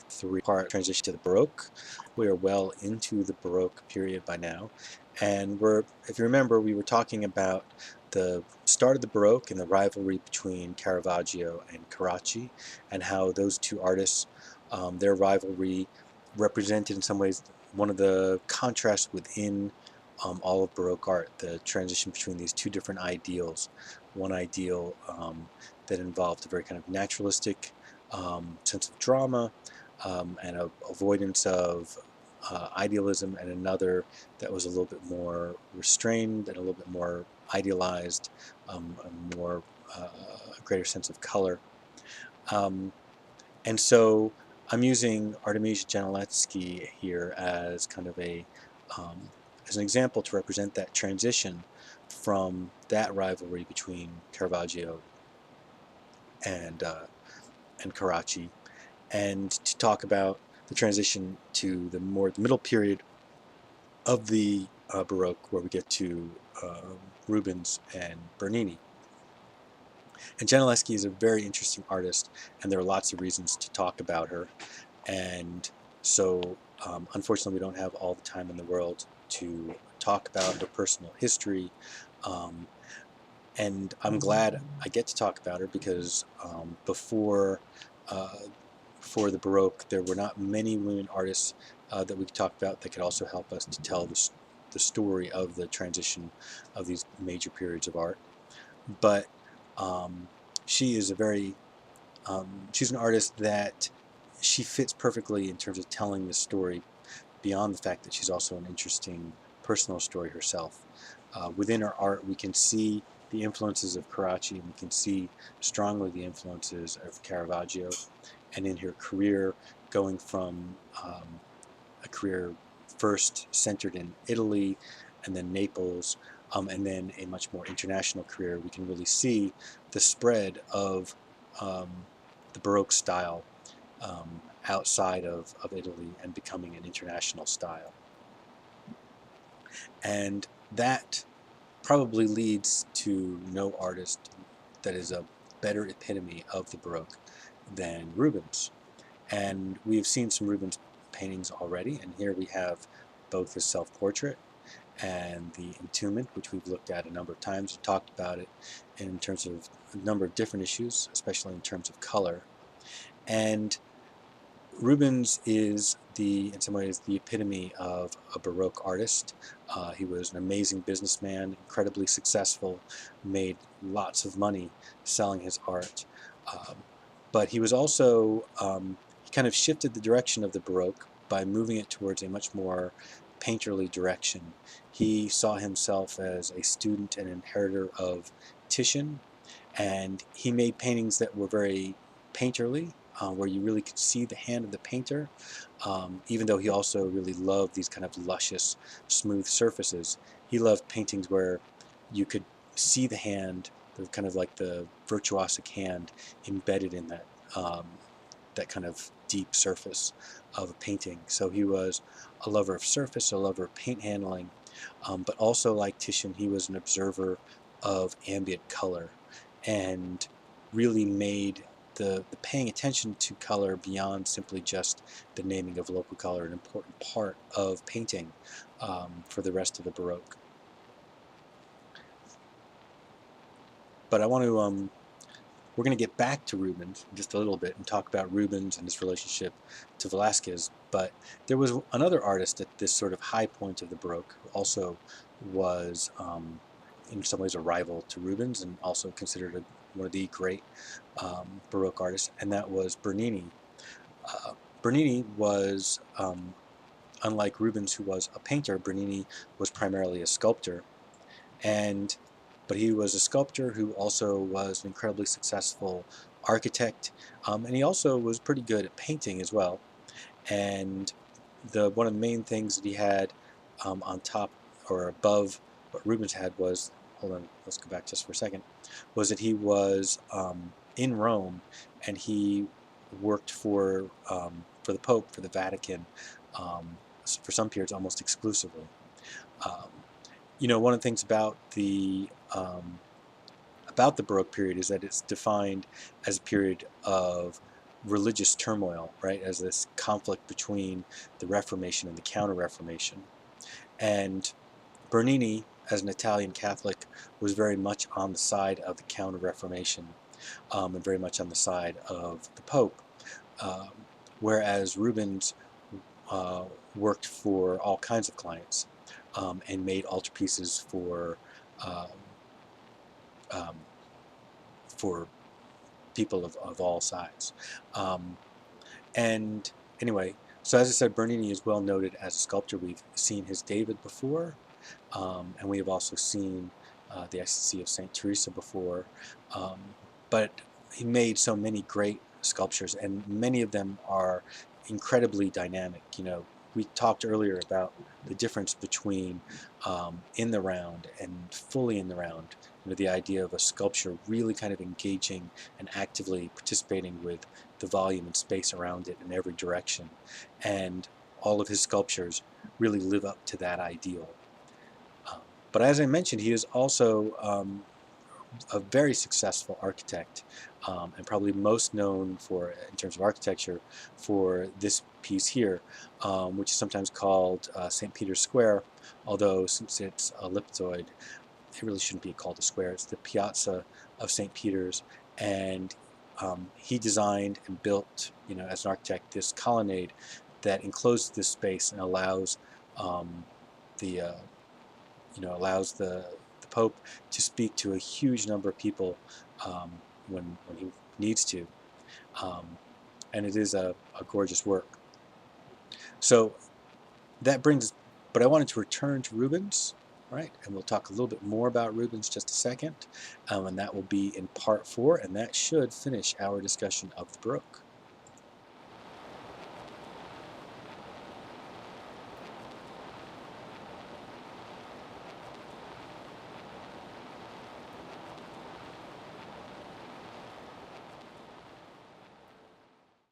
three-part transition to the Baroque. We are well into the Baroque period by now, and if you remember, we were talking about the start of the Baroque and the rivalry between Caravaggio and Carracci, and how those two artists, their rivalry represented in some ways one of the contrasts within all of Baroque art, the transition between these two different ideals. One ideal that involved a very kind of naturalistic sense of drama and a avoidance of idealism, and another that was a little bit more restrained and a little bit more idealized, a more a greater sense of color. Um, and so I'm using Artemisia Gentileschi here as kind of as an example to represent that transition from that rivalry between Caravaggio and Carracci, and to talk about the transition to the middle period of the Baroque, where we get to Rubens and Bernini. And Gentileschi is a very interesting artist, and there are lots of reasons to talk about her. And so, unfortunately, we don't have all the time in the world to talk about her personal history. Um, and I'm glad I get to talk about her because uh, before the Baroque, there were not many women artists that we could talk about that could also help us to tell the story of the transition of these major periods of art. But um, she is a very she's an artist that she fits perfectly in terms of telling the story, beyond the fact that she's also an interesting personal story herself. Within her art, we can see the influences of Carracci, and we can see strongly the influences of Caravaggio. And in her career, going from a career first centered in Italy and then Naples, and then a much more international career, we can really see the spread of um, the Baroque style outside of Italy and becoming an international style. And that probably leads to no artist that is a better epitome of the Baroque than Rubens. And we've seen some Rubens paintings already, and here we have both his self-portrait and the entombment, which we've looked at a number of times and talked about it in terms of a number of different issues, especially in terms of color. And Rubens is in some ways, the epitome of a Baroque artist. He was an amazing businessman, incredibly successful, made lots of money selling his art. Um, but he was also, he kind of shifted the direction of the Baroque by moving it towards a much more painterly direction. He saw himself as a student and inheritor of Titian, and he made paintings that were very painterly, where you really could see the hand of the painter, even though he also really loved these kind of luscious, smooth surfaces. He loved paintings where you could see the hand, the kind of like the virtuosic hand embedded in that kind of deep surface of a painting. So he was a lover of surface, a lover of paint handling, but also, like Titian, he was an observer of ambient color, and really made the paying attention to color beyond simply just the naming of local color an important part of painting for the rest of the Baroque. But we're going to get back to Rubens in just a little bit and talk about Rubens and his relationship to Velázquez. But there was another artist at this sort of high point of the Baroque who also was, in some ways, a rival to Rubens, and also considered one of the great Baroque artists, and that was Bernini. Uh, Bernini was, unlike Rubens, who was a painter, Bernini was primarily a sculptor, and but he was a sculptor who also was an incredibly successful architect, and he also was pretty good at painting as well. And one of the main things that he had on top or above what Rubens had was, hold on, let's go back just for a second, was that he was in Rome, and he worked for the Pope, for the Vatican, for some periods almost exclusively. Um, One of the things about the Baroque period is that it's defined as a period of religious turmoil, right, as this conflict between the Reformation and the Counter-Reformation. And Bernini, as an Italian Catholic, was very much on the side of the Counter-Reformation, and very much on the side of the Pope, um, whereas Rubens uh, worked for all kinds of clients, and made altarpieces um, um, for people of all sides. Um, and anyway, so as I said, Bernini is well noted as a sculptor. We've seen his David before, and we have also seen the Ecstasy of St. Teresa before. Um, but he made so many great sculptures, and many of them are incredibly dynamic. You know, we talked earlier about the difference between in the round and fully in the round. You know, the idea of a sculpture really kind of engaging and actively participating with the volume and space around it in every direction. And all of his sculptures really live up to that ideal. Um, but as I mentioned, he is also a very successful architect, and probably most known for, in terms of architecture, for this piece here, which is sometimes called St. Peter's Square, although since it's ellipsoid, it really shouldn't be called a square. It's the Piazza of St. Peter's, and he designed and built, you know, as an architect, this colonnade that encloses this space and allows the allows the Pope to speak to a huge number of people when he needs to, um, and it is a gorgeous work. So that brings, but I wanted to return to Rubens, right? And we'll talk a little bit more about Rubens just a second, and that will be in part 4, and that should finish our discussion of the Baroque.